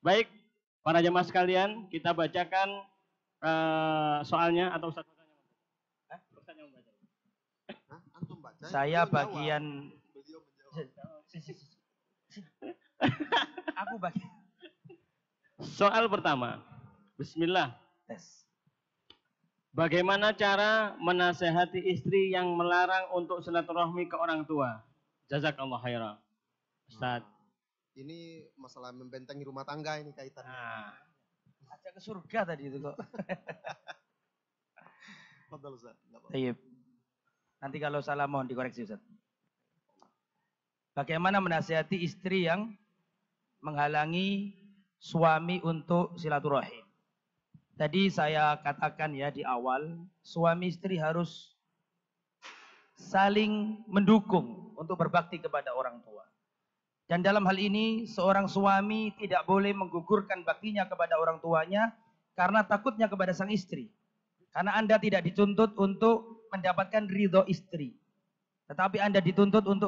Baik, para jemaah sekalian, kita bacakan soalnya atau Ustaz yang membaca? Antum baca. Saya bagian aku bagian. Soal pertama. Bismillah. Tes. Bagaimana cara menasehati istri yang melarang untuk silaturahmi ke orang tua? Jazakallah khairan. Ustaz. Ini masalah membentengi rumah tangga ini kaitannya. Ajak ke surga tadi itu kok. Fadhal Ustaz. Baik. Nanti kalau salah mohon dikoreksi Ustaz. Bagaimana menasihati istri yang menghalangi suami untuk silaturahim? Tadi saya katakan ya di awal, suami istri harus saling mendukung untuk berbakti kepada orang tua. Dan dalam hal ini seorang suami tidak boleh menggugurkan baktinya kepada orang tuanya karena takutnya kepada sang istri. Karena Anda tidak dituntut untuk mendapatkan ridho istri. Tetapi Anda dituntut untuk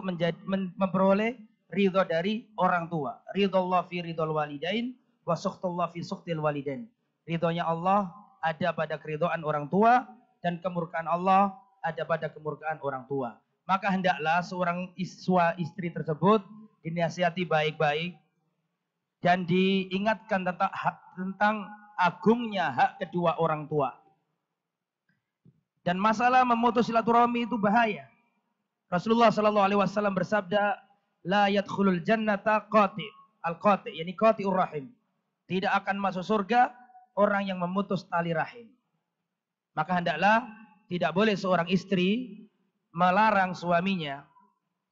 memperoleh ridho dari orang tua. Ridhollah fi ridhol walidain wa sukhtullah fi sukhtil walidain. Ridhonya Allah ada pada keridhaan orang tua dan kemurkaan Allah ada pada kemurkaan orang tua. Maka hendaklah seorang istri tersebut dinasihati baik-baik dan diingatkan tentang agungnya hak kedua orang tua. Dan masalah memutus silaturahmi itu bahaya. Rasulullah Shallallahu Alaihi Wasallam bersabda, la yadkhulul jannata qati al-qati, yani qati'ur rahim. Tidak akan masuk surga orang yang memutus tali rahim. Maka hendaklah tidak boleh seorang istri melarang suaminya,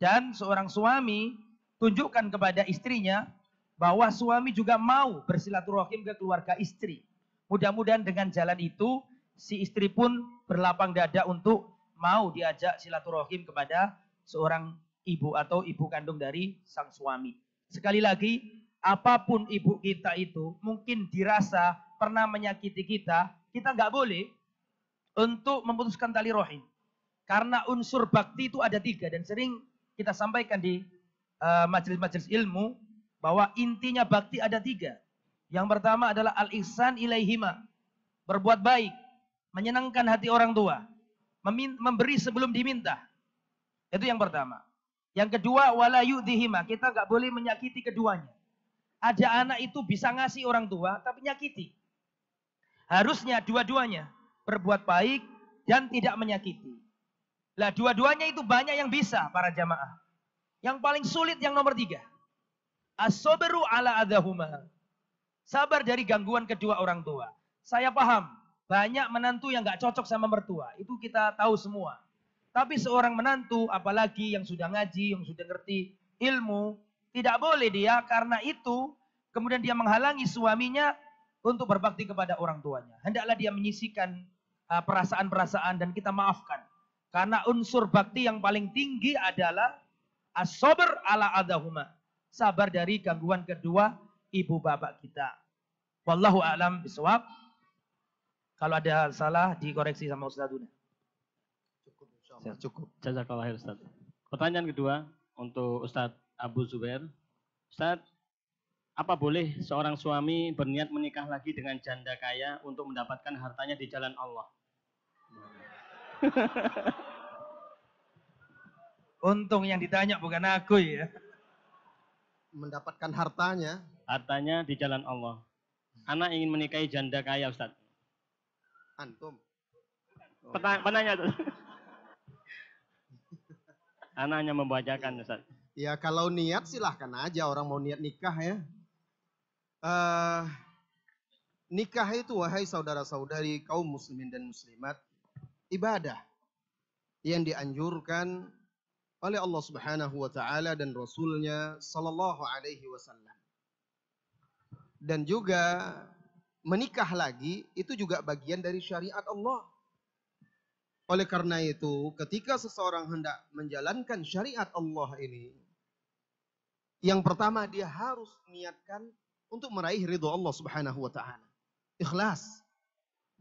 dan seorang suami tunjukkan kepada istrinya bahwa suami juga mau bersilaturahim ke keluarga istri. Mudah-mudahan dengan jalan itu si istri pun berlapang dada untuk mau diajak silaturahim kepada seorang ibu atau ibu kandung dari sang suami. Sekali lagi, apapun ibu kita itu mungkin dirasa pernah menyakiti kita, kita nggak boleh untuk memutuskan tali rahim. Karena unsur bakti itu ada 3 dan sering kita sampaikan di majelis-majelis ilmu bahwa intinya bakti ada 3. Yang pertama adalah al-ihsan ilaihima, berbuat baik, menyenangkan hati orang tua, memberi sebelum diminta. Itu yang pertama. Yang kedua, wala yu'dhihima, kita nggak boleh menyakiti keduanya. Ada anak itu bisa ngasih orang tua tapi nyakiti. Harusnya dua-duanya berbuat baik dan tidak menyakiti. Lah dua-duanya itu banyak yang bisa para jamaah. Yang paling sulit yang nomor 3. As-sabru ala adahuma. Sabar dari gangguan kedua orang tua. Saya paham, banyak menantu yang gak cocok sama mertua. Itu kita tahu semua. Tapi seorang menantu, apalagi yang sudah ngaji, yang sudah ngerti ilmu, tidak boleh dia karena itu kemudian dia menghalangi suaminya untuk berbakti kepada orang tuanya. Hendaklah dia menyisihkan perasaan-perasaan dan kita maafkan. Karena unsur bakti yang paling tinggi adalah as-sabr ala adahuma. Sabar dari gangguan kedua ibu bapak kita. Wallahu a'lam bishawab. Kalau ada salah dikoreksi sama Ustadzuna. Cukup insyaallah. Cukup. Jazakallah khair Ustaz. Pertanyaan kedua untuk Ustadz Abu Zubair. Ustadz, apa boleh seorang suami berniat menikah lagi dengan janda kaya untuk mendapatkan hartanya di jalan Allah? Untung yang ditanya bukan aku ya. Mendapatkan hartanya. Hartanya di jalan Allah. Anak ingin menikahi janda kaya Ustaz. Antum. Penanya tuh. Anaknya membacakan Ustaz. Ya kalau niat silahkan aja orang mau niat nikah ya. Nikah itu wahai saudara-saudari kaum muslimin dan muslimat, ibadah yang dianjurkan oleh Allah Subhanahu wa taala dan Rasulnya sallallahu alaihi wasallam. Dan juga menikah lagi itu juga bagian dari syariat Allah. Oleh karena itu, ketika seseorang hendak menjalankan syariat Allah ini, yang pertama dia harus niatkan untuk meraih ridho Allah Subhanahu wa taala. Ikhlas.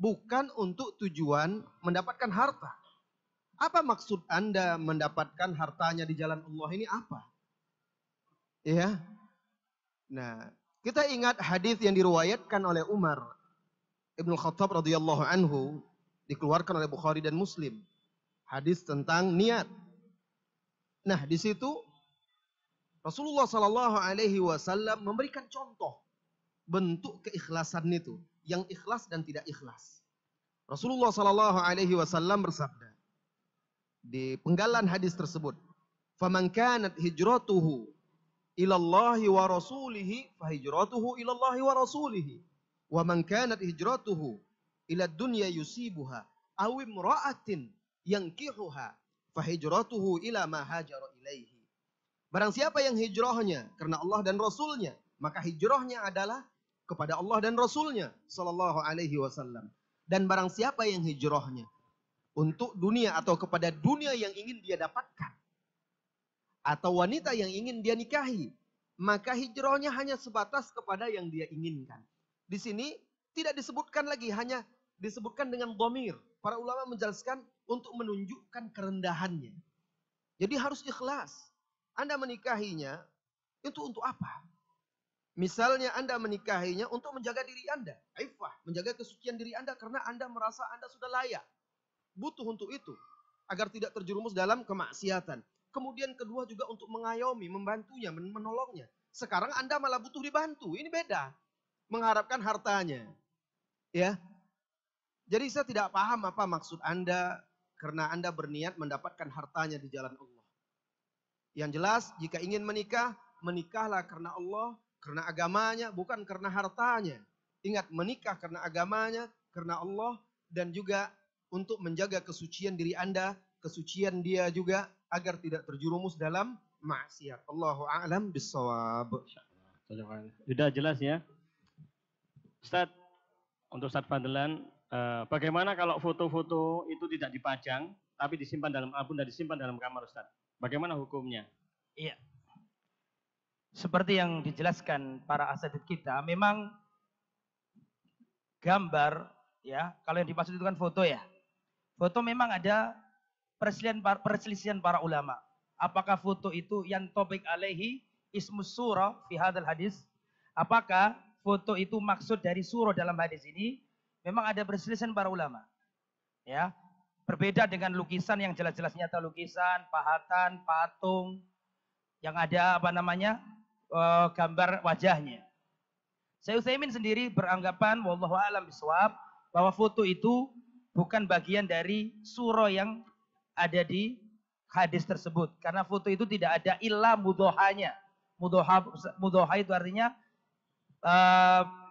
Bukan untuk tujuan mendapatkan harta. Apa maksud Anda mendapatkan hartanya di jalan Allah ini apa? Ya. Nah, Kita ingat hadis yang diriwayatkan oleh Umar Ibnu Khattab radhiyallahu anhu, dikeluarkan oleh Bukhari dan Muslim. Hadis tentang niat. Nah, di situ Rasulullah Sallallahu Alaihi Wasallam memberikan contoh bentuk keikhlasan itu, yang ikhlas dan tidak ikhlas. Rasulullah Sallallahu Alaihi Wasallam bersabda di penggalan hadis tersebut, "Faman kanat hijratuhu ilallahi wa rasulihi, fahijratuhu ilallahi wa rasulihi. Wa man kanat hijratuhu ila dunya yusibuha, aw imra'atin yankihuha, fahijratuhu ila ma hajara ilaihi." Barang siapa yang hijrahnya karena Allah dan Rasulnya, maka hijrahnya adalah kepada Allah dan Rasulnya Sallallahu Alaihi Wasallam. Dan barang siapa yang hijrahnya untuk dunia atau kepada dunia yang ingin dia dapatkan, atau wanita yang ingin dia nikahi, maka hijrahnya hanya sebatas kepada yang dia inginkan. Di sini tidak disebutkan lagi, hanya disebutkan dengan dhamir. Para ulama menjelaskan untuk menunjukkan kerendahannya. Jadi harus ikhlas. Anda menikahinya itu untuk apa? Misalnya Anda menikahinya untuk menjaga diri Anda, iffah, menjaga kesucian diri Anda karena Anda merasa Anda sudah layak, butuh untuk itu agar tidak terjerumus dalam kemaksiatan. Kemudian kedua juga untuk mengayomi, membantunya, menolongnya. Sekarang Anda malah butuh dibantu, ini beda. Mengharapkan hartanya, ya. Jadi saya tidak paham apa maksud Anda karena Anda berniat mendapatkan hartanya di jalan Allah. Yang jelas, jika ingin menikah, menikahlah karena Allah, karena agamanya, bukan karena hartanya. Ingat, menikah karena agamanya, karena Allah, dan juga untuk menjaga kesucian diri Anda, kesucian dia juga, agar tidak terjerumus dalam maksiat. Allahu a'lam bissawab. Sudah jelas ya. Ustaz, untuk Ustaz Fadlan, bagaimana kalau foto-foto itu tidak dipajang, tapi disimpan dalam album dan disimpan dalam kamar, Ustaz? Bagaimana hukumnya? Iya. Seperti yang dijelaskan para asatidz kita, memang gambar, ya, kalau yang dimaksud itu kan foto ya. Foto memang ada perselisihan para ulama. Apakah foto itu yang tobik alaihi ismus surah fi hadal hadis? Apakah foto itu maksud dari surah dalam hadis ini? Memang ada perselisihan para ulama. Ya, berbeda dengan lukisan yang jelas-jelas nyata, lukisan, pahatan, patung, yang ada apa namanya gambar wajahnya. Syekh Utsaimin sendiri beranggapan, wallahu a'lam bishawab, bahwa foto itu bukan bagian dari surah yang ada di hadis tersebut. Karena foto itu tidak ada illa mudhohanya. Mudhoha itu artinya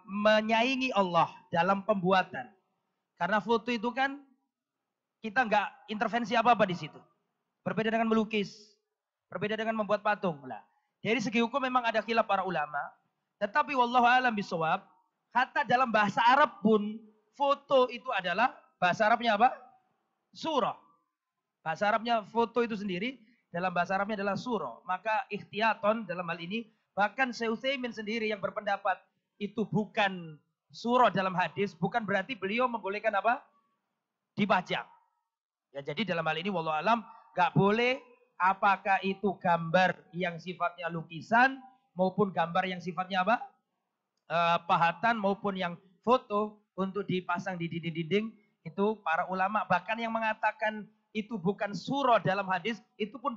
menyaingi Allah dalam pembuatan. Karena foto itu kan kita nggak intervensi apa-apa di situ. Berbeda dengan melukis, berbeda dengan membuat patung. Nah, dari segi hukum memang ada khilaf para ulama, tetapi wallahu a'lam bishawab, kata dalam bahasa Arab pun foto itu adalah bahasa Arabnya apa? Surah. Bahasa Arabnya foto itu sendiri dalam bahasa Arabnya adalah surah. Maka ikhtiyaton dalam hal ini, bahkan Syekh Utsaimin sendiri yang berpendapat itu bukan surah dalam hadis, bukan berarti beliau membolehkan apa? Dipajang. Ya, jadi dalam hal ini wallahu alam nggak boleh, apakah itu gambar yang sifatnya lukisan maupun gambar yang sifatnya apa? Pahatan maupun yang foto untuk dipasang di dinding-dinding, itu para ulama bahkan yang mengatakan itu bukan surah dalam hadis itu pun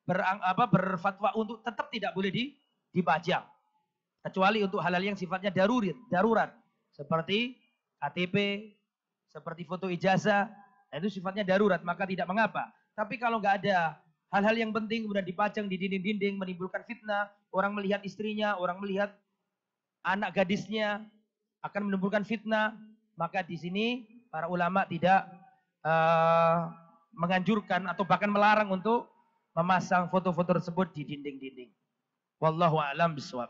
berfatwa untuk tetap tidak boleh dipajang. Kecuali untuk hal-hal yang sifatnya darurat seperti KTP, seperti foto ijazah. Nah, itu sifatnya darurat, maka tidak mengapa. Tapi kalau nggak ada hal-hal yang penting kemudian dipajang di dinding-dinding menimbulkan fitnah, orang melihat istrinya, orang melihat anak gadisnya, akan menimbulkan fitnah, maka di sini para ulama tidak menganjurkan atau bahkan melarang untuk memasang foto-foto tersebut di dinding-dinding. Wallahu a'lam bishawab.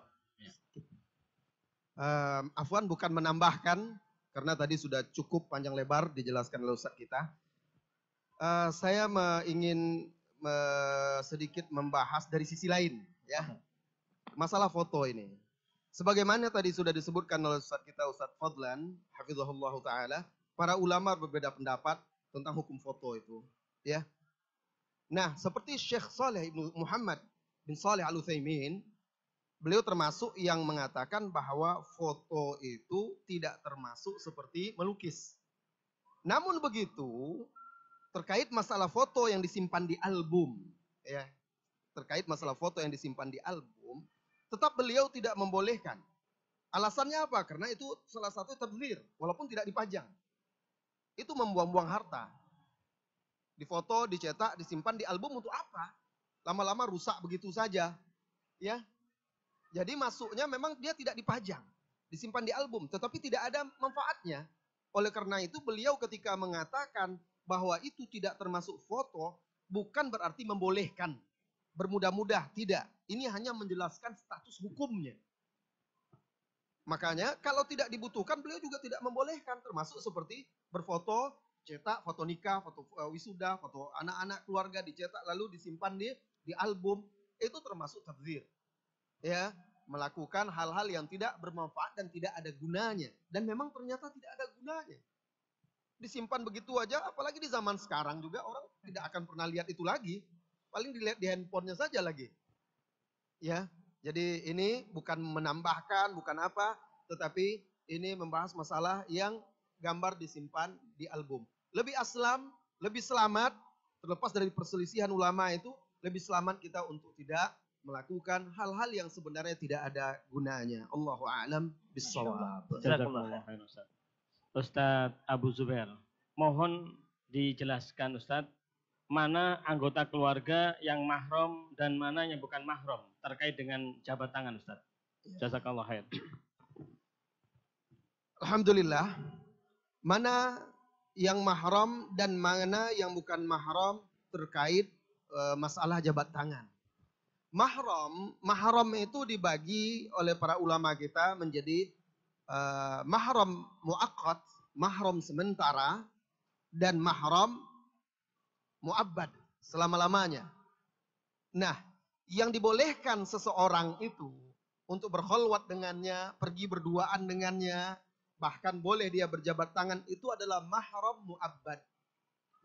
Afwan, bukan menambahkan, karena tadi sudah cukup panjang lebar dijelaskan oleh Ustaz kita. Saya ingin sedikit membahas dari sisi lain, ya, masalah foto ini. Sebagaimana tadi sudah disebutkan oleh Ustaz kita, Ustaz Fadlan, hafizahullah ta'ala, para ulama berbeda pendapat tentang hukum foto itu. Ya. Nah, seperti Syekh Saleh Ibnu Muhammad bin Saleh Al-Utsaimin, beliau termasuk yang mengatakan bahwa foto itu tidak termasuk seperti melukis. Namun begitu, terkait masalah foto yang disimpan di album, ya, terkait masalah foto yang disimpan di album, tetap beliau tidak membolehkan. Alasannya apa? Karena itu salah satu tabdzir, walaupun tidak dipajang. Itu membuang-buang harta. Difoto, dicetak, disimpan di album untuk apa? Lama-lama rusak begitu saja. Ya. Jadi masuknya memang dia tidak dipajang, disimpan di album, tetapi tidak ada manfaatnya. Oleh karena itu beliau ketika mengatakan bahwa itu tidak termasuk foto, bukan berarti membolehkan, bermudah-mudah, tidak. Ini hanya menjelaskan status hukumnya. Makanya kalau tidak dibutuhkan beliau juga tidak membolehkan, termasuk seperti berfoto, cetak foto nikah, foto wisuda, foto anak-anak keluarga dicetak lalu disimpan di album, itu termasuk tabdzir. Ya, melakukan hal-hal yang tidak bermanfaat dan tidak ada gunanya. Dan memang ternyata tidak ada gunanya. Disimpan begitu aja, apalagi di zaman sekarang juga orang tidak akan pernah lihat itu lagi. Paling dilihat di handphonenya saja lagi. Ya, jadi ini bukan menambahkan, bukan apa, tetapi ini membahas masalah yang gambar disimpan di album. Lebih aslam, lebih selamat, terlepas dari perselisihan ulama itu, lebih selamat kita untuk tidak melakukan hal-hal yang sebenarnya tidak ada gunanya. Allahu a'lam bishawab. Jazakallah khairan, Ustaz. Ustadz Abu Zubair, mohon dijelaskan Ustadz, mana anggota keluarga yang mahram dan mana yang bukan mahram terkait dengan jabat tangan Ustadz. Jazakallah khair. Alhamdulillah, mana yang mahram dan mana yang bukan mahram terkait masalah jabat tangan. Mahram itu dibagi oleh para ulama kita menjadi mahram muaqqat, mahram sementara, dan mahram muabbad, selama-lamanya. Nah, yang dibolehkan seseorang itu untuk berkholwat dengannya, pergi berduaan dengannya, bahkan boleh dia berjabat tangan, itu adalah mahram muabbad.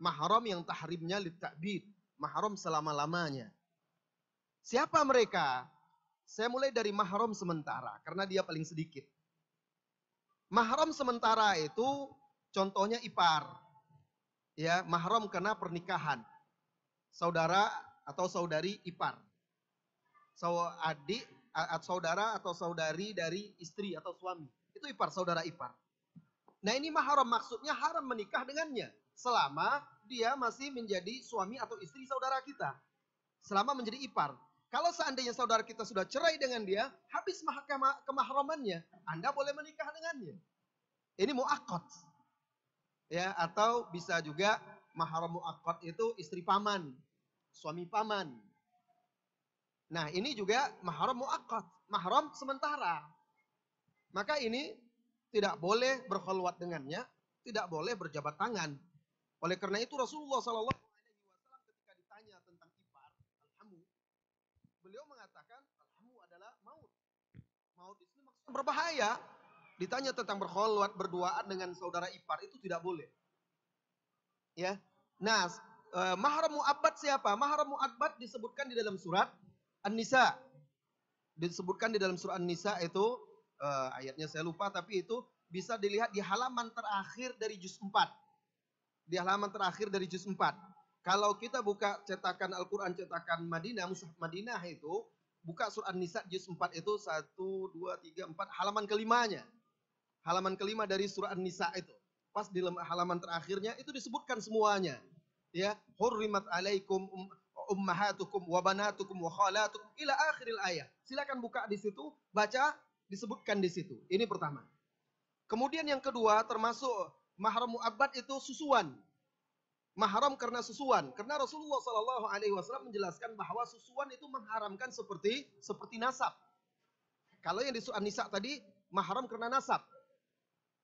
Mahram yang tahrimnya litta'bid, mahram selama-lamanya. Siapa mereka? Saya mulai dari mahram sementara, karena dia paling sedikit. Mahram sementara itu contohnya ipar. Ya, mahram karena pernikahan. Saudara atau saudari ipar. Adik, saudara atau saudari dari istri atau suami. Itu ipar, saudara ipar. Nah ini mahram, maksudnya haram menikah dengannya. Selama dia masih menjadi suami atau istri saudara kita. Selama menjadi ipar. Kalau seandainya saudara kita sudah cerai dengan dia, habis kemahramannya, Anda boleh menikah dengannya. Ini muaqqat. Ya, atau bisa juga mahram muaqqat itu istri paman, suami paman. Nah, ini juga mahram muaqqat, mahram sementara. Maka ini tidak boleh berkholwat dengannya, tidak boleh berjabat tangan. Oleh karena itu Rasulullah SAW ketika ditanya tentang ipar, alhamu, beliau mengatakan alhamu adalah maut. Maut itu maksudnya berbahaya. Ditanya tentang berkholwat, berduaan dengan saudara ipar, itu tidak boleh. Ya. Nah, mahram muabbad siapa? Mahram muabbad disebutkan di dalam surat An-Nisa. Disebutkan di dalam surat An-Nisa itu, ayatnya saya lupa, tapi itu bisa dilihat di halaman terakhir dari juz 4. Di halaman terakhir dari juz 4. Kalau kita buka cetakan Al-Quran, cetakan Madinah, Mushaf Madinah itu, buka surat An-Nisa juz 4 itu 1, 2, 3, 4, halaman kelimanya. Halaman kelima dari surah An-Nisa itu. Pas di halaman terakhirnya itu disebutkan semuanya. Ya, hurrimat alaikum ummahatukum wa banatukum wa khalatukum ila akhiril ayat. Silakan buka di situ, baca, disebutkan di situ. Ini pertama. Kemudian yang kedua termasuk mahram muabbad itu susuan. Mahram karena susuan. Karena Rasulullah SAW menjelaskan bahwa susuan itu mengharamkan seperti nasab. Kalau yang di surah An-Nisa tadi mahram karena nasab.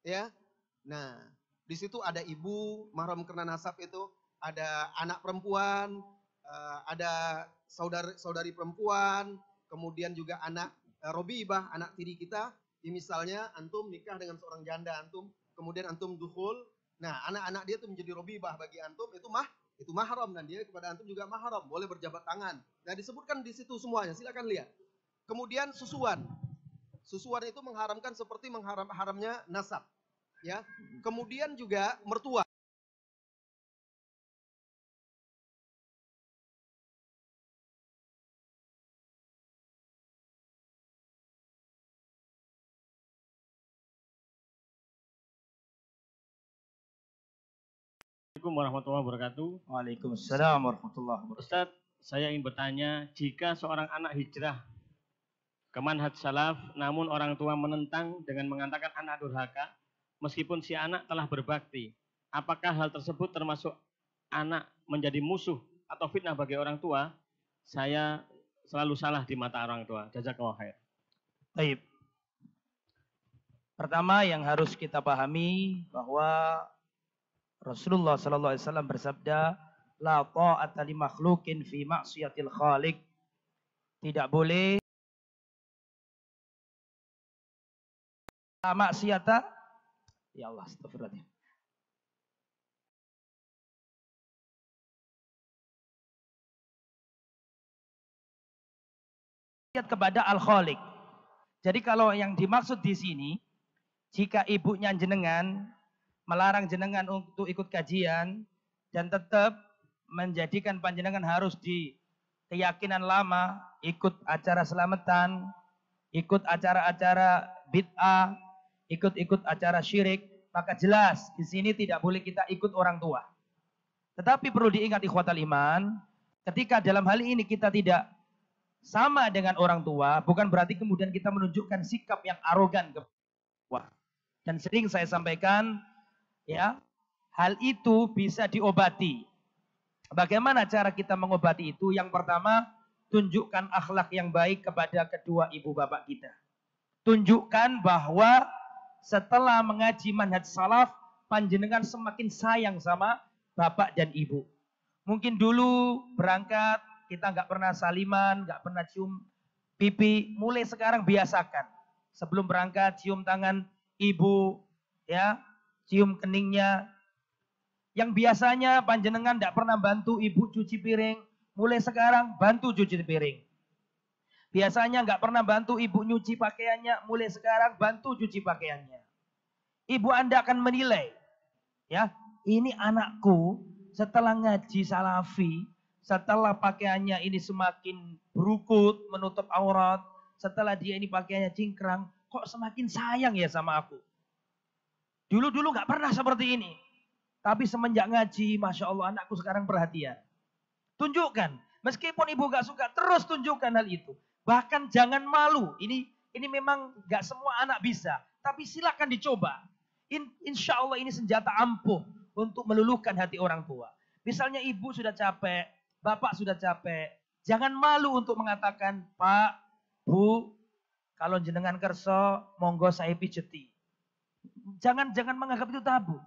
Ya, nah di situ ada ibu, mahram karena nasab itu, ada anak perempuan, ada saudari perempuan, kemudian juga anak robibah, anak tiri kita. Misalnya antum nikah dengan seorang janda antum, kemudian antum dukhul, nah anak-anak dia itu menjadi robibah bagi antum, itu mahram dan dia kepada antum juga mahram, boleh berjabat tangan. Nah disebutkan di situ semuanya, silakan lihat. Kemudian susuan. Susuan itu mengharamkan seperti haramnya nasab, ya. Kemudian juga mertua. Assalamualaikum warahmatullahi wabarakatuh. Waalaikumsalam warahmatullahi wabarakatuh. Ustadz, saya ingin bertanya, jika seorang anak hijrah ke manhaj salaf, namun orang tua menentang dengan mengatakan anak durhaka, meskipun si anak telah berbakti, apakah hal tersebut termasuk anak menjadi musuh atau fitnah bagi orang tua? Saya selalu salah di mata orang tua. Jazakallahu khair. Baik. Pertama yang harus kita pahami bahwa Rasulullah sallallahu alaihi wasallam bersabda, la ta'ata li makhluqin fi ma'siyatil khaliq. Tidak boleh maksiata. Ya Allah, astagfirullah. Kepada al-khaliq. Jadi kalau yang dimaksud di sini, jika ibunya jenengan melarang jenengan untuk ikut kajian dan tetap menjadikan panjenengan harus di keyakinan lama, ikut acara selamatan, ikut acara-acara bid'ah, ikut acara syirik, maka jelas di sini tidak boleh kita ikut orang tua. Tetapi perlu diingat ikhwatal iman, ketika dalam hal ini kita tidak sama dengan orang tua, bukan berarti kemudian kita menunjukkan sikap yang arogan ke tua. Dan sering saya sampaikan, ya, hal itu bisa diobati. Bagaimana cara kita mengobati itu? Yang pertama, tunjukkan akhlak yang baik kepada kedua ibu bapak kita. Tunjukkan bahwa setelah mengaji manhaj salaf, panjenengan semakin sayang sama bapak dan ibu. Mungkin dulu berangkat, kita nggak pernah saliman, nggak pernah cium pipi. Mulai sekarang biasakan. Sebelum berangkat, cium tangan ibu, ya, cium keningnya. Yang biasanya panjenengan tidak pernah bantu ibu cuci piring, mulai sekarang bantu cuci piring. Biasanya nggak pernah bantu ibu nyuci pakaiannya, mulai sekarang bantu cuci pakaiannya. Ibu Anda akan menilai, ya, ini anakku setelah ngaji salafi, setelah pakaiannya ini semakin berukut, menutup aurat, setelah dia ini pakaiannya cingkrang, kok semakin sayang ya sama aku. Dulu-dulu nggak pernah seperti ini. Tapi semenjak ngaji, Masya Allah anakku sekarang perhatian. Tunjukkan. Meskipun ibu nggak suka, terus tunjukkan hal itu. Bahkan jangan malu. Ini memang nggak semua anak bisa. Tapi silakan dicoba. Insya Allah ini senjata ampuh untuk meluluhkan hati orang tua. Misalnya ibu sudah capek, bapak sudah capek. Jangan malu untuk mengatakan, Pak, Bu, kalau jenengan kerso, monggo saya pijeti. Jangan menganggap itu tabu.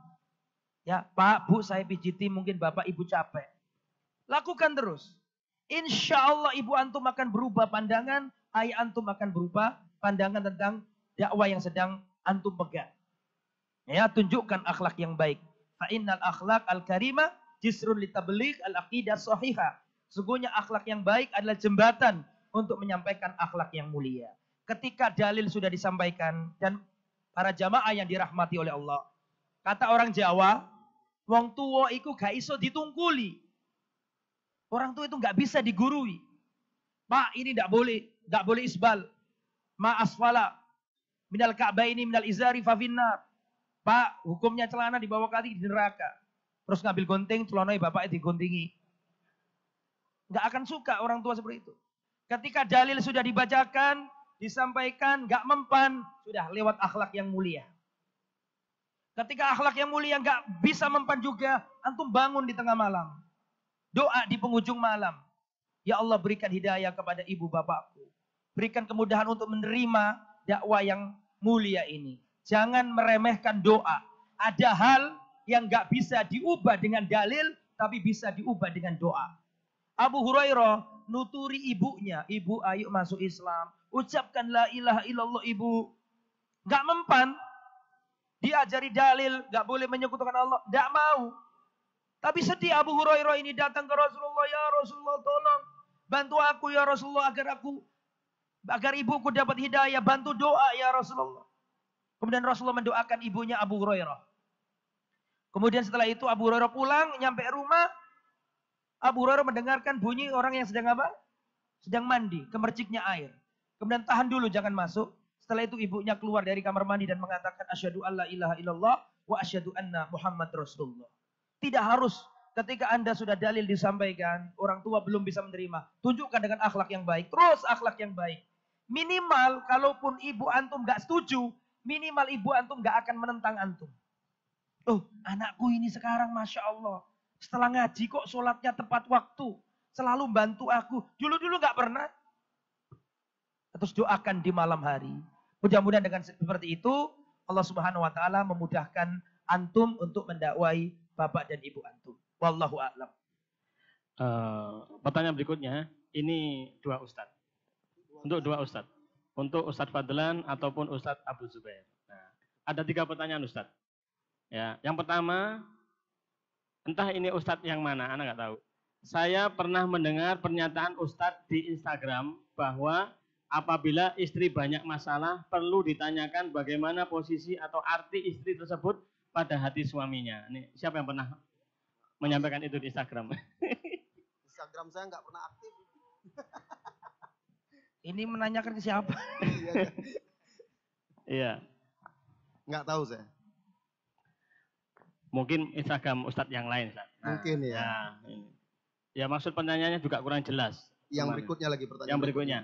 Ya, Pak, Bu, saya pijiti, mungkin Bapak Ibu capek. Lakukan terus. Insya Allah ibu antum akan berubah pandangan, ayah antum akan berubah pandangan tentang dakwah yang sedang antum pegang. Ya, tunjukkan akhlak yang baik. Fa'innal akhlak al-karimah jisrun litabligh al-aqidah sahihah. Sesungguhnya akhlak yang baik adalah jembatan untuk menyampaikan akhlak yang mulia. Ketika dalil sudah disampaikan dan para jamaah yang dirahmati oleh Allah. Kata orang Jawa, wong tua itu gak iso ditungkuli. Orang tua itu gak bisa digurui. Pak, ini gak boleh isbal. Ma asfala minal ka'baini minal izari fafinnar. Pak, hukumnya celana di bawah kaki di neraka. Terus ngambil gunting, celananya bapaknya diguntingi. Gak akan suka orang tua seperti itu. Ketika dalil sudah dibacakan, disampaikan, gak mempan, sudah lewat akhlak yang mulia. Ketika akhlak yang mulia gak bisa mempan juga, antum bangun di tengah malam. Doa di penghujung malam. Ya Allah, berikan hidayah kepada ibu bapakku. Berikan kemudahan untuk menerima dakwah yang mulia ini. Jangan meremehkan doa. Ada hal yang gak bisa diubah dengan dalil, tapi bisa diubah dengan doa. Abu Hurairah nuturi ibunya. Ibu, ayo masuk Islam. Ucapkan la ilaha illallah ibu. Gak mempan. Diajari dalil, gak boleh menyekutukan Allah. Gak mau. Tapi sedih Abu Hurairah ini datang ke Rasulullah. Ya Rasulullah, tolong bantu aku ya Rasulullah agar aku Agar ibuku dapat hidayah, bantu doa ya Rasulullah. Kemudian Rasulullah mendoakan ibunya Abu Hurairah. Kemudian setelah itu Abu Hurairah pulang, nyampe rumah. Abu Hurairah mendengarkan bunyi orang yang sedang apa? Sedang mandi, kemerciknya air. Kemudian tahan dulu, jangan masuk. Setelah itu ibunya keluar dari kamar mandi dan mengatakan asyhadu alla ilaha illallah wa asyhadu anna Muhammad Rasulullah. Tidak harus ketika Anda sudah dalil disampaikan, orang tua belum bisa menerima. Tunjukkan dengan akhlak yang baik. Terus akhlak yang baik. Minimal kalaupun ibu antum gak setuju, minimal ibu antum gak akan menentang antum. Oh, anakku ini sekarang Masya Allah. Setelah ngaji kok sholatnya tepat waktu. Selalu bantu aku. Dulu-dulu gak pernah. Terus doakan di malam hari. Mudah-mudahan dengan seperti itu, Allah Subhanahu wa taala memudahkan antum untuk mendakwai bapak dan ibu antum. Wallahu a'lam. Pertanyaan berikutnya, ini dua ustadz. Untuk dua ustadz. Untuk Ustadz Fadlan ataupun Ustadz Abu Zubair. Nah, ada 3 pertanyaan Ustadz. Ya, yang pertama, entah ini Ustadz yang mana, anak nggak tahu. Saya pernah mendengar pernyataan Ustadz di Instagram bahwa apabila istri banyak masalah, perlu ditanyakan bagaimana posisi atau arti istri tersebut pada hati suaminya. Ini siapa yang pernah menyampaikan itu di Instagram? Instagram saya nggak pernah aktif. Ini menanyakan ke siapa? Iya. Nggak tahu saya. Mungkin Instagram Ustadz yang lain, Ustadz. Nah, Mungkin ya. Ini. Ya maksud pertanyaannya juga kurang jelas. Yang berikutnya lagi pertanyaan. Yang berikutnya.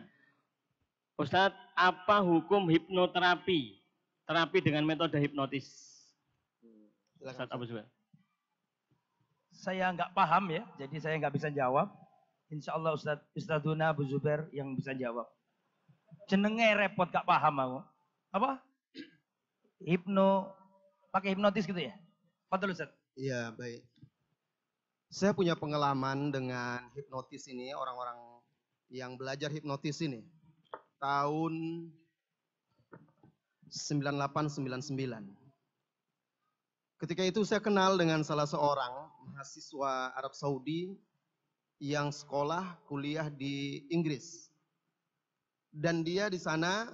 Ustadz, apa hukum hipnoterapi? Terapi dengan metode hipnotis. Ustadz Abu Zubair. Saya nggak paham ya, jadi saya nggak bisa jawab. Insya Allah Ustadzuna Abu Zubair yang bisa jawab. Jenenge repot gak paham aku. Apa? Pakai hipnotis gitu ya? Fadol Ustadz. Iya, baik. Saya punya pengalaman dengan hipnotis ini, orang-orang yang belajar hipnotis ini. Tahun 98-99. Ketika itu saya kenal dengan salah seorang mahasiswa Arab Saudi yang sekolah kuliah di Inggris. Dan dia di sana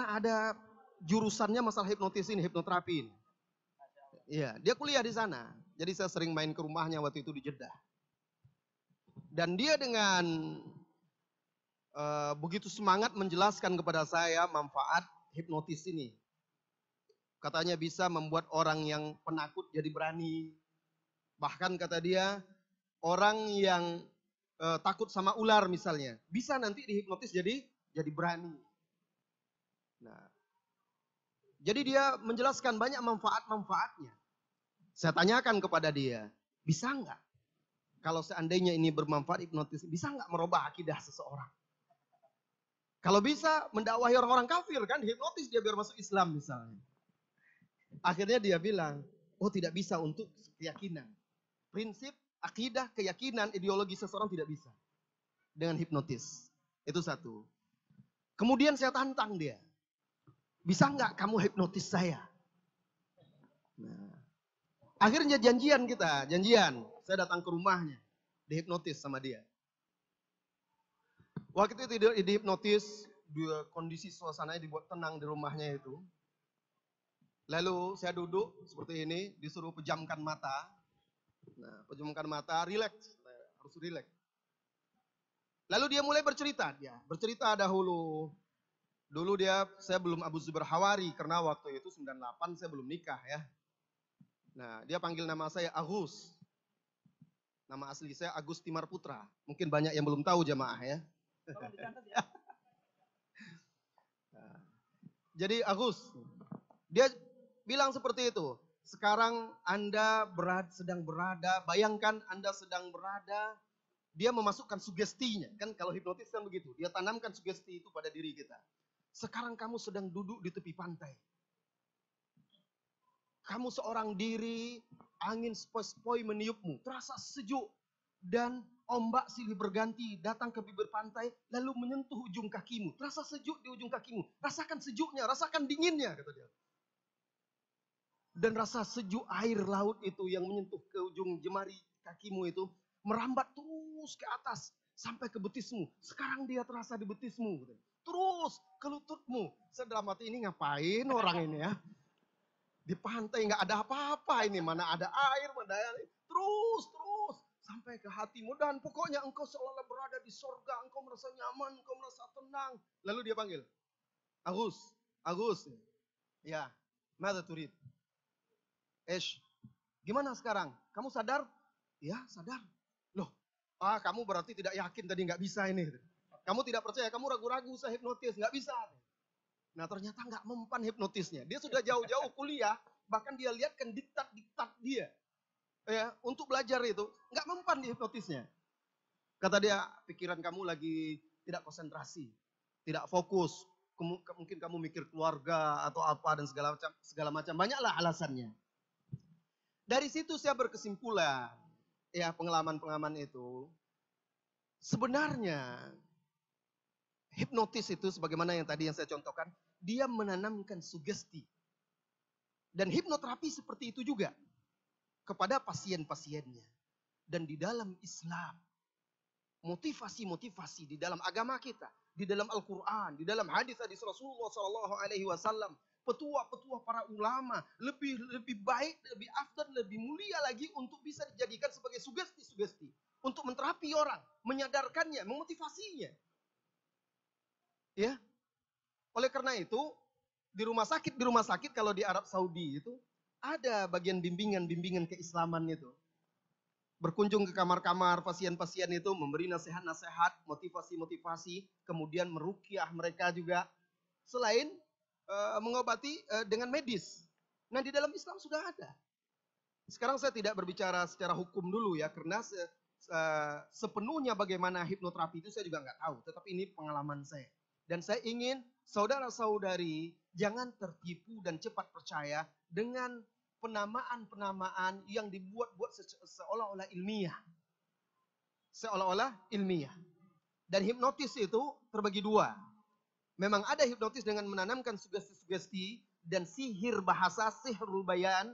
ada jurusannya masalah hipnotis ini, hipnoterapi ini. Iya, dia kuliah di sana. Jadi saya sering main ke rumahnya waktu itu di Jeddah. Dan dia dengan begitu semangat menjelaskan kepada saya manfaat hipnotis ini. Katanya bisa membuat orang yang penakut jadi berani. Bahkan kata dia, orang yang takut sama ular misalnya, bisa nanti dihipnotis jadi berani. Nah, jadi dia menjelaskan banyak manfaat-manfaatnya. Saya tanyakan kepada dia, bisa nggak? Kalau seandainya ini bermanfaat hipnotis, bisa nggak merubah akidah seseorang? Kalau bisa, mendakwahi orang-orang kafir kan, hipnotis dia biar masuk Islam misalnya. Akhirnya dia bilang, oh tidak bisa untuk keyakinan. Prinsip, akidah, keyakinan, ideologi seseorang tidak bisa. Dengan hipnotis. Itu satu. Kemudian saya tantang dia. Bisa nggak kamu hipnotis saya? Nah, akhirnya janjian. Saya datang ke rumahnya. Dihipnotis sama dia. Waktu itu dihipnotis, kondisi suasananya dibuat tenang di rumahnya itu. Lalu saya duduk seperti ini, disuruh pejamkan mata. Nah, pejamkan mata, rileks, harus rileks. Lalu dia mulai bercerita dahulu. Dulu saya belum Abu Zubair Hawari, karena waktu itu 98 saya belum nikah ya. Nah, dia panggil nama saya Agus. Nama asli saya Agus Timar Putra. Mungkin banyak yang belum tahu jamaah ya. Nah, jadi Agus, dia bilang seperti itu. Sekarang Anda sedang berada, bayangkan Anda sedang berada, dia memasukkan sugestinya. Kan kalau hipnotis kan begitu, dia tanamkan sugesti itu pada diri kita. Sekarang kamu sedang duduk di tepi pantai. Kamu seorang diri, angin sepoi-sepoi meniupmu, terasa sejuk. Dan ombak silih berganti datang ke bibir pantai, lalu menyentuh ujung kakimu. Terasa sejuk di ujung kakimu. Rasakan sejuknya, rasakan dinginnya, kata dia. Dan rasa sejuk air laut itu yang menyentuh ke ujung jemari kakimu itu merambat terus ke atas sampai ke betismu. Sekarang dia terasa di betismu. Terus ke lututmu. Sedalam hati ini ngapain orang ini ya? Di pantai nggak ada apa-apa ini. Mana ada air, mana ada air. Terus sampai ke hatimu. Dan pokoknya engkau seolah-olah berada di sorga. Engkau merasa nyaman, engkau merasa tenang. Lalu dia panggil. Agus. Ya, mada turid? Gimana sekarang? Kamu sadar? Ya, sadar. Loh, kamu berarti tidak yakin tadi nggak bisa ini. Kamu tidak percaya, kamu ragu-ragu saya hipnotis, nggak bisa. Nah ternyata nggak mempan hipnotisnya. Dia sudah jauh-jauh kuliah, bahkan dia lihatkan diktat dia. Ya, untuk belajar itu, nggak mempan di hipnotisnya. Kata dia, pikiran kamu lagi tidak konsentrasi, tidak fokus. Mungkin kamu mikir keluarga atau apa dan segala macam. Banyaklah alasannya. Dari situ saya berkesimpulan, ya pengalaman-pengalaman itu, sebenarnya hipnotis itu sebagaimana yang tadi yang saya contohkan, dia menanamkan sugesti. Dan hipnoterapi seperti itu juga kepada pasien-pasiennya. Dan di dalam Islam, motivasi-motivasi di dalam agama kita, di dalam Al-Quran, di dalam hadis-hadis Rasulullah SAW, petua-petua para ulama lebih baik, lebih afdal, lebih mulia lagi untuk bisa dijadikan sebagai sugesti-sugesti untuk menterapi orang, menyadarkannya, memotivasinya. Ya. Oleh karena itu, di rumah sakit kalau di Arab Saudi itu ada bagian bimbingan keislaman itu. Berkunjung ke kamar-kamar pasien-pasien itu, memberi nasihat-nasihat, motivasi-motivasi, kemudian meruqyah mereka juga. Selain mengobati dengan medis. Nah di dalam Islam sudah ada. Sekarang saya tidak berbicara secara hukum dulu ya, karena sepenuhnya bagaimana hipnoterapi itu saya juga nggak tahu. Tetapi ini pengalaman saya. Dan saya ingin saudara-saudari jangan tertipu dan cepat percaya dengan penamaan-penamaan yang dibuat-buat seolah-olah ilmiah. Seolah-olah ilmiah. Dan hipnotis itu terbagi dua. Memang ada hipnotis dengan menanamkan sugesti-sugesti dan sihir bahasa, sihrul bayan,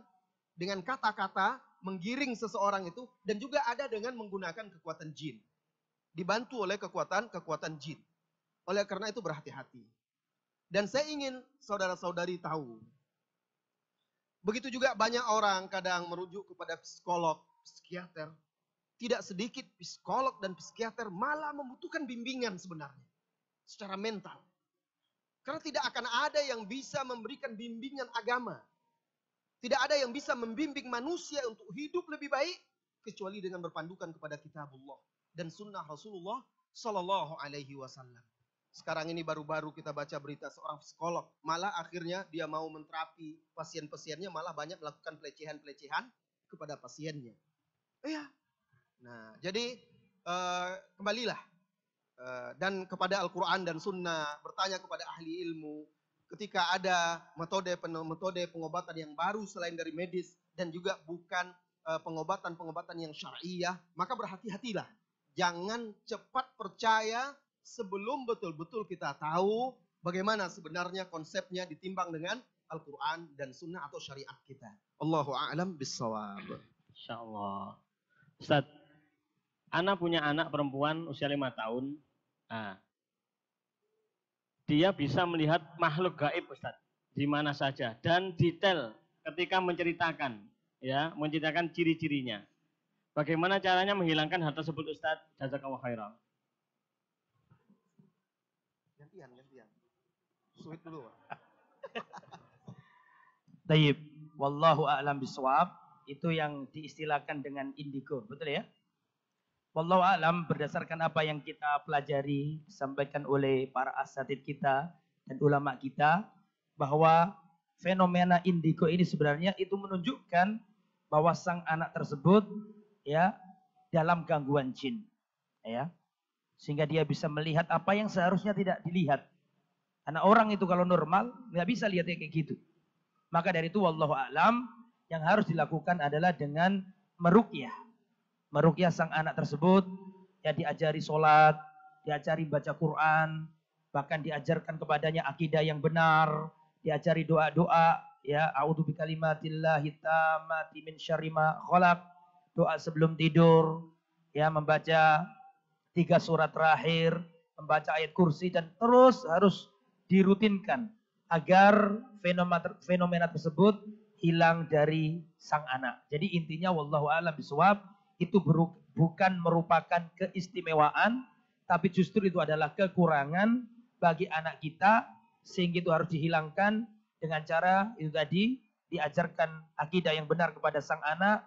dengan kata-kata menggiring seseorang itu, dan juga ada dengan menggunakan kekuatan jin. Dibantu oleh kekuatan jin. Oleh karena itu berhati-hati. Dan saya ingin saudara-saudari tahu, begitu juga banyak orang kadang merujuk kepada psikolog, psikiater. Tidak sedikit psikolog dan psikiater malah membutuhkan bimbingan sebenarnya. Secara mental. Karena tidak akan ada yang bisa memberikan bimbingan agama. Tidak ada yang bisa membimbing manusia untuk hidup lebih baik. Kecuali dengan berpandukan kepada kitabullah. Dan sunnah Rasulullah Sallallahu Alaihi Wasallam. Sekarang ini baru-baru kita baca berita seorang psikolog. Malah akhirnya dia mau menterapi pasien-pasiennya. Malah banyak melakukan pelecehan-pelecehan kepada pasiennya. Iya. Nah jadi kembalilah. Dan kepada Al-Quran dan Sunnah, bertanya kepada ahli ilmu, ketika ada metode pengobatan yang baru selain dari medis, dan juga bukan pengobatan yang syariah, maka berhati-hatilah. Jangan cepat percaya sebelum betul-betul kita tahu bagaimana sebenarnya konsepnya ditimbang dengan Al-Quran dan Sunnah atau syariat kita. Allahu a'lam bissawab. Insyaallah. Ustaz, Ana punya anak perempuan usia 5 tahun. Nah, dia bisa melihat makhluk gaib, Ustaz, di mana saja dan detail ketika menceritakan ciri-cirinya. Bagaimana caranya menghilangkan hal tersebut, Ustaz? Jazakallahu khairan. Gantian. Sweet dulu. Tayyib. Wallahu a'lam bishawab. Itu yang diistilahkan dengan indigo, betul ya? Wallahu a'lam, berdasarkan apa yang kita pelajari, disampaikan oleh para asatidz kita dan ulama kita, bahwa fenomena indigo ini sebenarnya itu menunjukkan bahwa sang anak tersebut ya dalam gangguan jin, ya, sehingga dia bisa melihat apa yang seharusnya tidak dilihat. Karena orang itu kalau normal nggak bisa lihat kayak gitu. Maka dari itu wallahu a'lam, yang harus dilakukan adalah dengan meruqyah. Meruqyah sang anak tersebut, ya diajari sholat, diajari baca Quran, bahkan diajarkan kepadanya akidah yang benar, diajari doa-doa, ya a'udzu bikalimatillahi tammati min syarri ma khalaq, doa sebelum tidur, ya membaca 3 surat terakhir, membaca ayat kursi, dan terus harus dirutinkan agar fenomena tersebut hilang dari sang anak. Jadi intinya wallahu a'lam bishawab, itu bukan merupakan keistimewaan, tapi justru itu adalah kekurangan bagi anak kita, sehingga itu harus dihilangkan dengan cara itu tadi, diajarkan akidah yang benar kepada sang anak,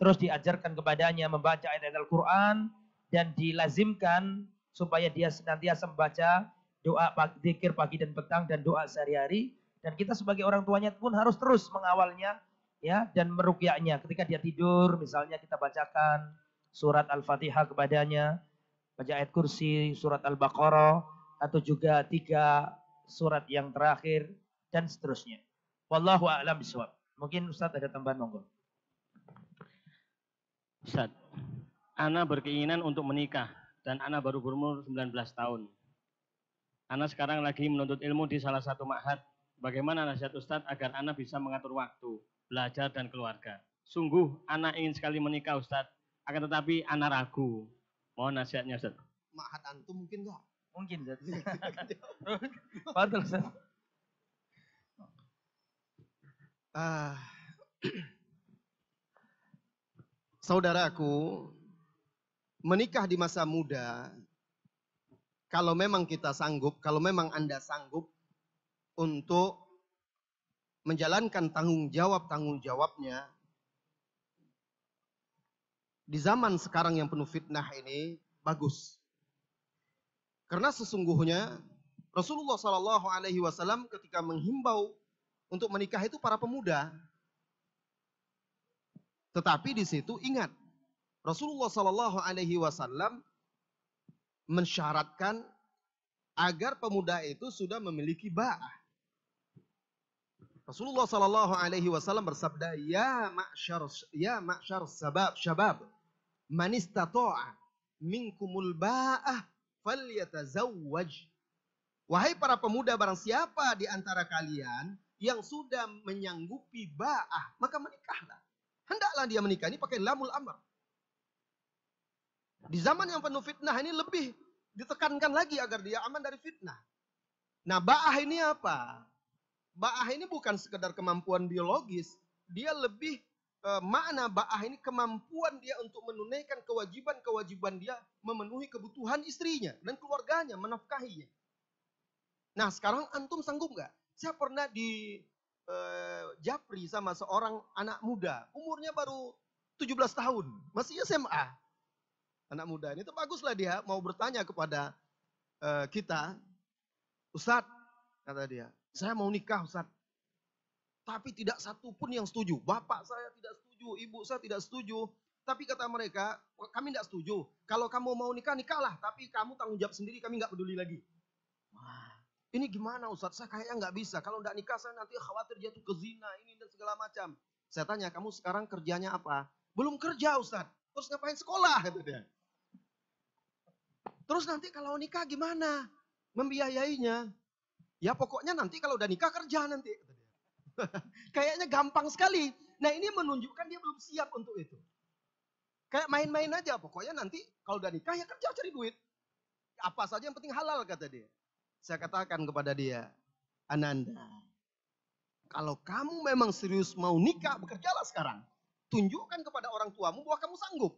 terus diajarkan kepadanya membaca ayat-ayat Al-Quran, dan dilazimkan supaya dia senantiasa membaca doa zikir pagi dan petang dan doa sehari-hari. Dan kita sebagai orang tuanya pun harus terus mengawalnya ya dan meruqyahnya. Ketika dia tidur misalnya kita bacakan surat Al-Fatihah kepadanya, baca ayat kursi, surat Al-Baqarah, atau juga 3 surat yang terakhir dan seterusnya. Wallahu a'lam bishawab. Mungkin Ustaz ada tambahan, monggo. Ustaz, Ana berkeinginan untuk menikah dan Ana baru berumur 19 tahun. Ana sekarang lagi menuntut ilmu di salah satu ma'had. Bagaimana nasihat Ustadz agar Ana bisa mengatur waktu, belajar dan keluarga? Sungguh Ana ingin sekali menikah Ustadz, akan tetapi Ana ragu. Mohon nasihatnya Ustadz. Ma'had antum mungkin enggak? Mungkin Ustaz. Betul Ustaz. Saudaraku, menikah di masa muda, kalau memang kita sanggup, kalau memang Anda sanggup untuk menjalankan tanggung jawabnya, di zaman sekarang yang penuh fitnah ini, bagus. Karena sesungguhnya Rasulullah SAW ketika menghimbau untuk menikah itu para pemuda. Tetapi di situ ingat, Rasulullah SAW mensyaratkan agar pemuda itu sudah memiliki ba'ah. Rasulullah SAW bersabda, ya ma'syar syabab, man istata'a minkumul ba'ah falyatazawwaj. Wahai para pemuda, barang siapa di antara kalian yang sudah menyanggupi ba'ah, maka menikahlah. Hendaklah dia menikah. Ini pakai lamul amr. Di zaman yang penuh fitnah ini lebih ditekankan lagi agar dia aman dari fitnah. Nah, ba'ah ini apa? Ba'ah ini bukan sekedar kemampuan biologis. Dia lebih makna ba'ah ini kemampuan dia untuk menunaikan kewajiban-kewajiban dia, memenuhi kebutuhan istrinya dan keluarganya, menafkahinya. Nah, sekarang antum sanggup nggak? Saya pernah di japri sama seorang anak muda, umurnya baru 17 tahun, masih SMA. Anak muda ini tuh baguslah dia mau bertanya kepada kita, Ustadz, kata dia, saya mau nikah Ustadz, tapi tidak satu pun yang setuju. Bapak saya tidak setuju, ibu saya tidak setuju. Tapi kata mereka, kami tidak setuju. Kalau kamu mau nikah, nikahlah. Tapi kamu tanggung jawab sendiri, kami nggak peduli lagi. Wah, ini gimana Ustadz? Saya kayaknya nggak bisa. Kalau nggak nikah, saya nanti khawatir jatuh ke zina, ini dan segala macam. Saya tanya, kamu sekarang kerjanya apa? Belum kerja Ustadz. Terus ngapain sekolah? Gitu dia. Terus nanti kalau nikah gimana? Membiayainya. Ya pokoknya nanti kalau udah nikah kerja nanti. Kayaknya gampang sekali. Nah ini menunjukkan dia belum siap untuk itu. Kayak main-main aja. Pokoknya nanti kalau udah nikah ya kerja cari duit. Apa saja yang penting halal kata dia. Saya katakan kepada dia, Ananda, kalau kamu memang serius mau nikah, bekerjalah sekarang. Tunjukkan kepada orang tuamu bahwa kamu sanggup.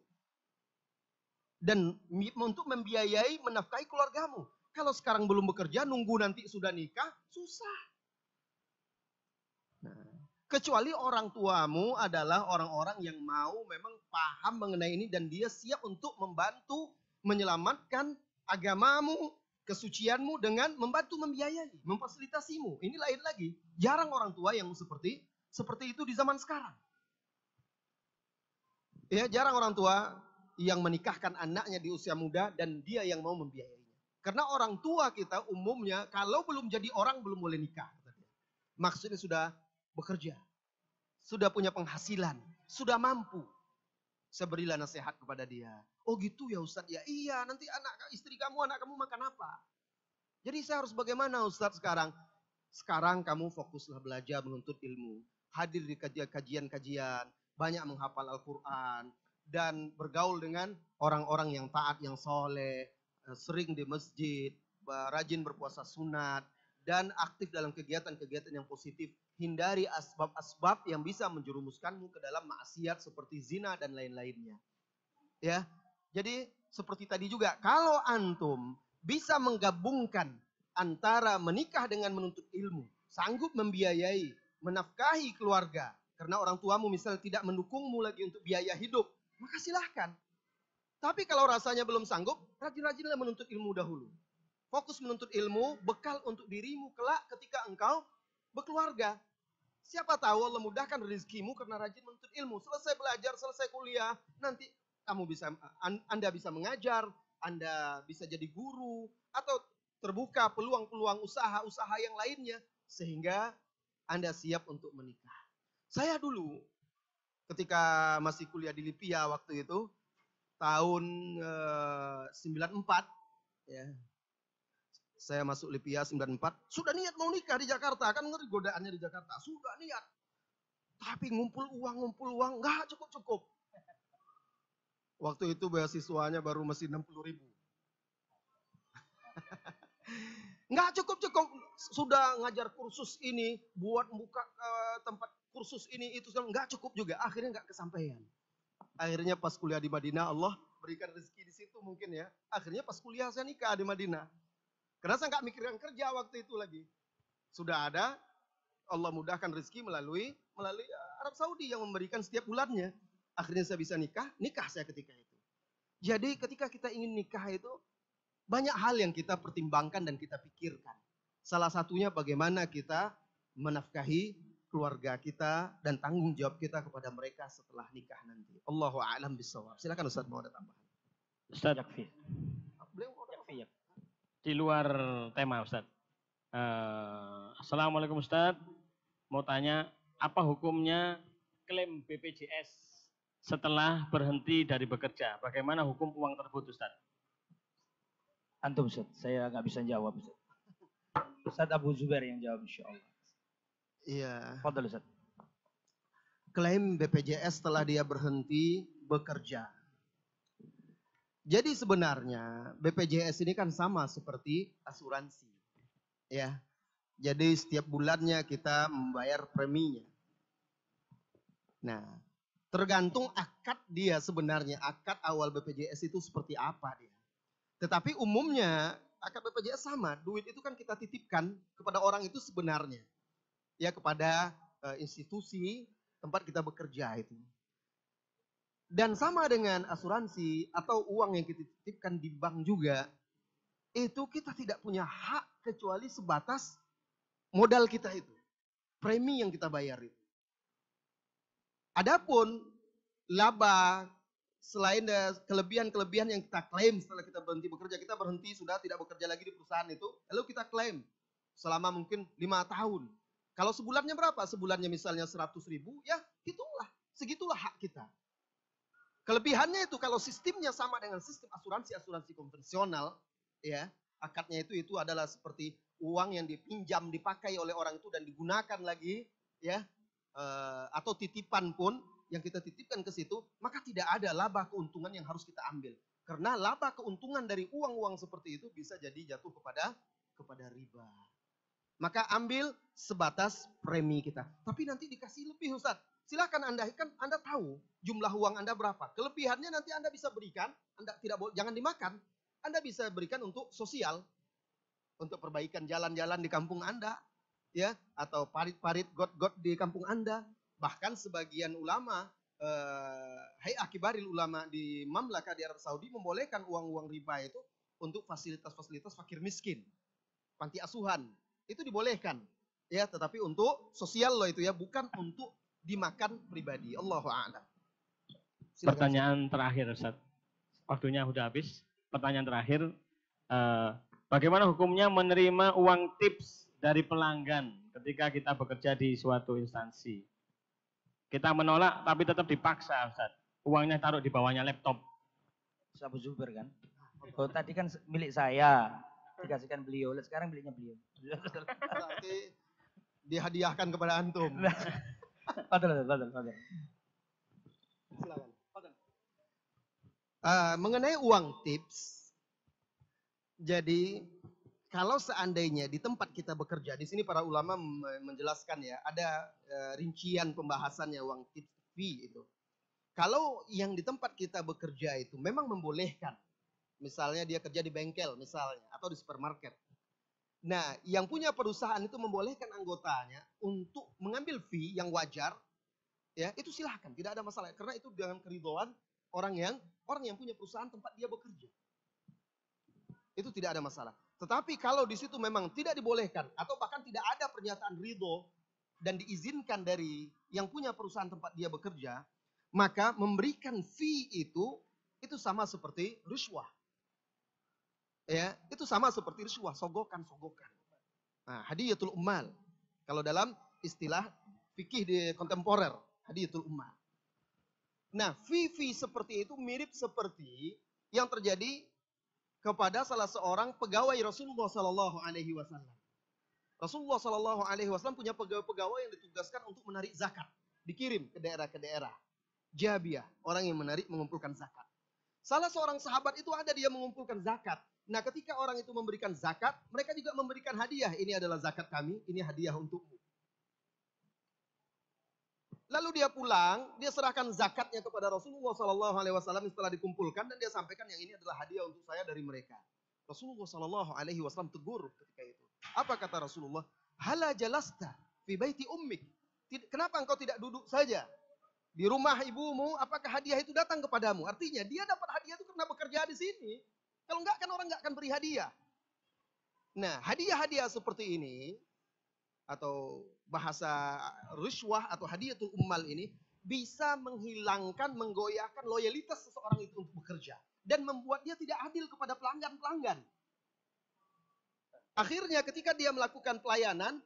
Dan untuk membiayai, menafkahi keluargamu. Kalau sekarang belum bekerja, nunggu nanti sudah nikah, susah. Nah, kecuali orang tuamu adalah orang-orang yang mau memang paham mengenai ini dan dia siap untuk membantu menyelamatkan agamamu, kesucianmu dengan membantu membiayai, memfasilitasimu. Ini lain lagi. Jarang orang tua yang seperti itu di zaman sekarang. Ya, jarang orang tua yang menikahkan anaknya di usia muda dan dia yang mau membiayainya. Karena orang tua kita umumnya kalau belum jadi orang belum boleh nikah. Maksudnya sudah bekerja, sudah punya penghasilan, sudah mampu. Saya berilah nasihat kepada dia. Oh gitu ya Ustadz ya, iya nanti istri kamu, anak kamu makan apa? Jadi saya harus bagaimana Ustadz sekarang? Sekarang kamu fokuslah belajar menuntut ilmu. Hadir di kajian-kajian, banyak menghafal Al-Quran. dan bergaul dengan orang-orang yang taat, yang soleh, sering di masjid, rajin berpuasa sunat, dan aktif dalam kegiatan-kegiatan yang positif. Hindari asbab-asbab yang bisa menjerumuskanmu ke dalam maksiat seperti zina dan lain-lainnya. Ya, jadi seperti tadi juga, kalau antum bisa menggabungkan antara menikah dengan menuntut ilmu, sanggup membiayai, menafkahi keluarga, karena orang tuamu misalnya tidak mendukungmu lagi untuk biaya hidup, maka silahkan. Tapi kalau rasanya belum sanggup, rajin-rajinlah menuntut ilmu dahulu. Fokus menuntut ilmu, bekal untuk dirimu kelak ketika engkau berkeluarga. Siapa tahu Allah mudahkan rezekimu karena rajin menuntut ilmu. Selesai belajar, selesai kuliah, nanti Anda bisa mengajar, Anda bisa jadi guru, atau terbuka peluang-peluang usaha-usaha yang lainnya, sehingga Anda siap untuk menikah. Saya dulu ketika masih kuliah di Lipia waktu itu, tahun 94, ya, saya masuk Lipia 94, sudah niat mau nikah di Jakarta, kan ngeri godaannya di Jakarta, sudah niat. Tapi ngumpul uang, nggak cukup-cukup. Waktu itu beasiswanya baru masih 60.000. Nggak cukup-cukup, sudah ngajar kursus ini, buat buka tempat kursus ini, itu nggak cukup juga, akhirnya nggak kesampaian. Akhirnya pas kuliah di Madinah, Allah berikan rezeki di situ mungkin ya. Akhirnya pas kuliah saya nikah di Madinah. Karena saya nggak mikirkan kerja waktu itu lagi. Sudah ada, Allah mudahkan rezeki melalui Arab Saudi yang memberikan setiap bulannya. Akhirnya saya bisa nikah saya ketika itu. Jadi ketika kita ingin nikah itu, banyak hal yang kita pertimbangkan dan kita pikirkan. Salah satunya bagaimana kita menafkahi keluarga kita dan tanggung jawab kita kepada mereka setelah nikah nanti. Allahu a'lam bishawab. Silakan Ustaz, mau ada tambahan. Ustaz, di luar tema Ustaz. Assalamualaikum Ustaz. Mau tanya, apa hukumnya klaim BPJS setelah berhenti dari bekerja? Bagaimana hukum uang tersebut Ustaz? Antum Ustaz, saya nggak bisa jawab Ustaz. Ustaz Abu Zubair yang jawab insyaallah. Iya. Fadhal Ustaz. Klaim BPJS setelah dia berhenti bekerja. Jadi sebenarnya BPJS ini kan sama seperti asuransi. Ya. Jadi setiap bulannya kita membayar preminya. Nah, tergantung akad dia sebenarnya, akad awal BPJS itu seperti apa dia. Tetapi umumnya akad BPJS sama, duit itu kan kita titipkan kepada orang itu sebenarnya. Ya, kepada institusi tempat kita bekerja itu. Dan sama dengan asuransi atau uang yang kita titipkan di bank juga, itu kita tidak punya hak kecuali sebatas modal kita itu. Premi yang kita bayar itu. Adapun laba, selain kelebihan-kelebihan yang kita klaim setelah kita berhenti bekerja, kita berhenti sudah tidak bekerja lagi di perusahaan itu, lalu kita klaim selama mungkin 5 tahun. Kalau sebulannya berapa? Sebulannya misalnya 100.000, ya hitunglah, segitulah hak kita. Kelebihannya itu kalau sistemnya sama dengan sistem asuransi konvensional, ya akadnya itu adalah seperti uang yang dipinjam, dipakai oleh orang itu dan digunakan lagi, ya atau titipan pun yang kita titipkan ke situ, maka tidak ada laba keuntungan yang harus kita ambil. Karena laba keuntungan dari uang-uang seperti itu bisa jadi jatuh kepada riba. Maka ambil sebatas premi kita. Tapi nanti dikasih lebih Ustaz. Silakan Anda tahu jumlah uang Anda berapa. Kelebihannya nanti Anda bisa berikan, Anda jangan dimakan. Anda bisa berikan untuk sosial, untuk perbaikan jalan-jalan di kampung Anda, ya, atau parit-parit got-got di kampung Anda. Bahkan sebagian ulama, Hay'ah Kibaril Ulama di Mamlaka di Arab Saudi membolehkan uang-uang riba itu untuk fasilitas-fasilitas fakir miskin, panti asuhan, itu dibolehkan, ya, tetapi untuk sosial loh itu ya, bukan untuk dimakan pribadi. Allahu a'lam. Pertanyaan terakhir Ustaz. Waktunya sudah habis. Pertanyaan terakhir, bagaimana hukumnya menerima uang tips dari pelanggan ketika kita bekerja di suatu instansi? Kita menolak tapi tetap dipaksa Ustaz. Uangnya taruh di bawahnya laptop. Abu Zubair kan? Oh, tadi kan milik saya, dikasihkan beliau, sekarang miliknya beliau. Nanti dihadiahkan kepada antum. Fadal. Silakan. Mengenai uang tips, jadi kalau seandainya di tempat kita bekerja, di sini para ulama menjelaskan ya, ada rincian pembahasannya uang tips fee itu. Kalau yang di tempat kita bekerja itu memang membolehkan, misalnya dia kerja di bengkel misalnya, atau di supermarket. Nah, yang punya perusahaan itu membolehkan anggotanya untuk mengambil fee yang wajar, ya itu silahkan, tidak ada masalah. Karena itu dengan keridhaan orang yang punya perusahaan tempat dia bekerja. Itu tidak ada masalah. Tetapi kalau di situ memang tidak dibolehkan atau bahkan tidak ada pernyataan ridho dan diizinkan dari yang punya perusahaan tempat dia bekerja, maka memberikan fee itu sama seperti riswah. Ya, itu sama seperti riswah, sogokan-sogokan. Nah, hadiyatul ummal. Kalau dalam istilah fikih di kontemporer, hadiyatul ummal. Nah, fee seperti itu mirip seperti yang terjadi kepada salah seorang pegawai Rasulullah Sallallahu Alaihi Wasallam. Rasulullah Sallallahu Alaihi Wasallam punya pegawai yang ditugaskan untuk menarik zakat, dikirim ke daerah. Jabiyah, orang yang menarik mengumpulkan zakat. Salah seorang sahabat itu ada dia mengumpulkan zakat. Nah, ketika orang itu memberikan zakat, mereka juga memberikan hadiah. Ini adalah zakat kami, ini hadiah untukmu. Lalu dia pulang, dia serahkan zakatnya kepada Rasulullah Sallallahu Alaihi Wasallam setelah dikumpulkan dan dia sampaikan yang ini adalah hadiah untuk saya dari mereka. Rasulullah Sallallahu Alaihi Wasallam tegur ketika itu. Apa kata Rasulullah? Hala jalasta fi baiti ummik. Kenapa engkau tidak duduk saja di rumah ibumu? Apakah hadiah itu datang kepadamu? Artinya dia dapat hadiah itu karena bekerja di sini. Kalau enggak kan orang enggak akan beri hadiah. Nah, hadiah-hadiah seperti ini atau bahasa riswah atau hadiyatul ummal ini bisa menghilangkan, menggoyahkan loyalitas seseorang itu untuk bekerja dan membuat dia tidak adil kepada pelanggan-pelanggan. Akhirnya ketika dia melakukan pelayanan,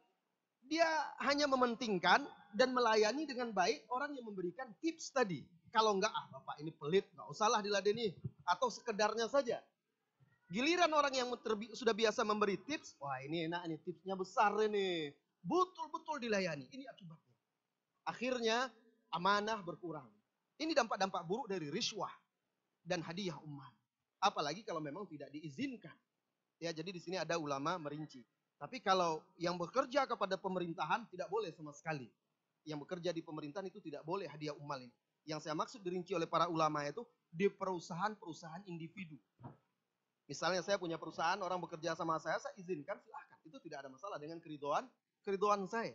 dia hanya mementingkan dan melayani dengan baik orang yang memberikan tips tadi. Kalau enggak, Bapak ini pelit, enggak usahlah diladeni atau sekedarnya saja. Giliran orang yang sudah biasa memberi tips, wah ini enak, ini tipsnya besar ini. Betul-betul dilayani. Ini akibatnya. Akhirnya amanah berkurang. Ini dampak-dampak buruk dari riswah dan hadiah ummal. Apalagi kalau memang tidak diizinkan. Ya, jadi di sini ada ulama merinci. Tapi kalau yang bekerja kepada pemerintahan tidak boleh sama sekali. Yang bekerja di pemerintahan itu tidak boleh hadiah ummal ini. Yang saya maksud dirinci oleh para ulama itu di perusahaan-perusahaan individu. Misalnya saya punya perusahaan, orang bekerja sama saya izinkan, silahkan. Itu tidak ada masalah dengan keridhaan saya.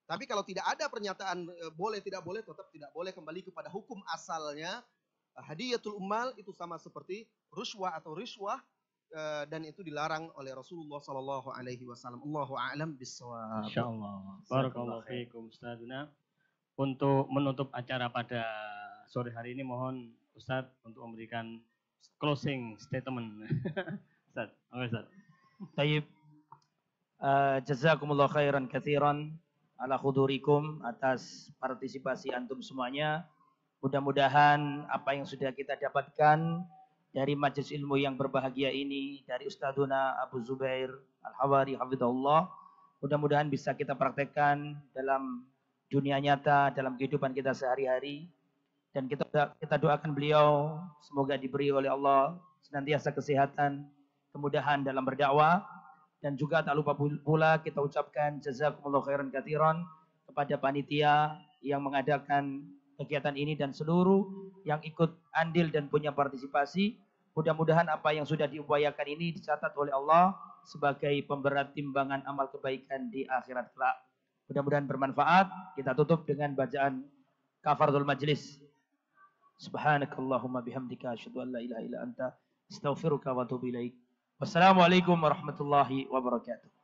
Tapi kalau tidak ada pernyataan boleh tidak boleh, tetap tidak boleh, kembali kepada hukum asalnya. Hadiyatul ummal itu sama seperti ruswah atau riswah dan itu dilarang oleh Rasulullah Sallallahu Alaihi Wasallam. Allahu a'lam bishawab. Insyaallah. Barakallahu fiikum Ustadzuna. Untuk menutup acara pada sore hari ini mohon Ustadz untuk memberikan closing statement. Ustadz, Ustadz. Tayyib. Jazakumullah khairan katsiran ala khudurikum atas partisipasi antum semuanya. Mudah-mudahan apa yang sudah kita dapatkan dari majelis ilmu yang berbahagia ini dari Ustadzuna Abu Zubair Al-Hawari hafizahullah, mudah-mudahan bisa kita praktekkan dalam dunia nyata, dalam kehidupan kita sehari-hari, dan kita doakan beliau semoga diberi oleh Allah senantiasa kesehatan, kemudahan dalam berdakwah. Dan juga tak lupa pula kita ucapkan jazakumullah khairan katsiran kepada panitia yang mengadakan kegiatan ini dan seluruh yang ikut andil dan punya partisipasi. Mudah-mudahan apa yang sudah diupayakan ini dicatat oleh Allah sebagai pemberat timbangan amal kebaikan di akhirat kelak. Mudah-mudahan bermanfaat. Kita tutup dengan bacaan kafaratul majlis. Subhanakallahumma bihamdika asyhadu an la ilaha illa anta astaghfiruka wa atubu ilaik. Wassalamualaikum warahmatullahi wabarakatuh.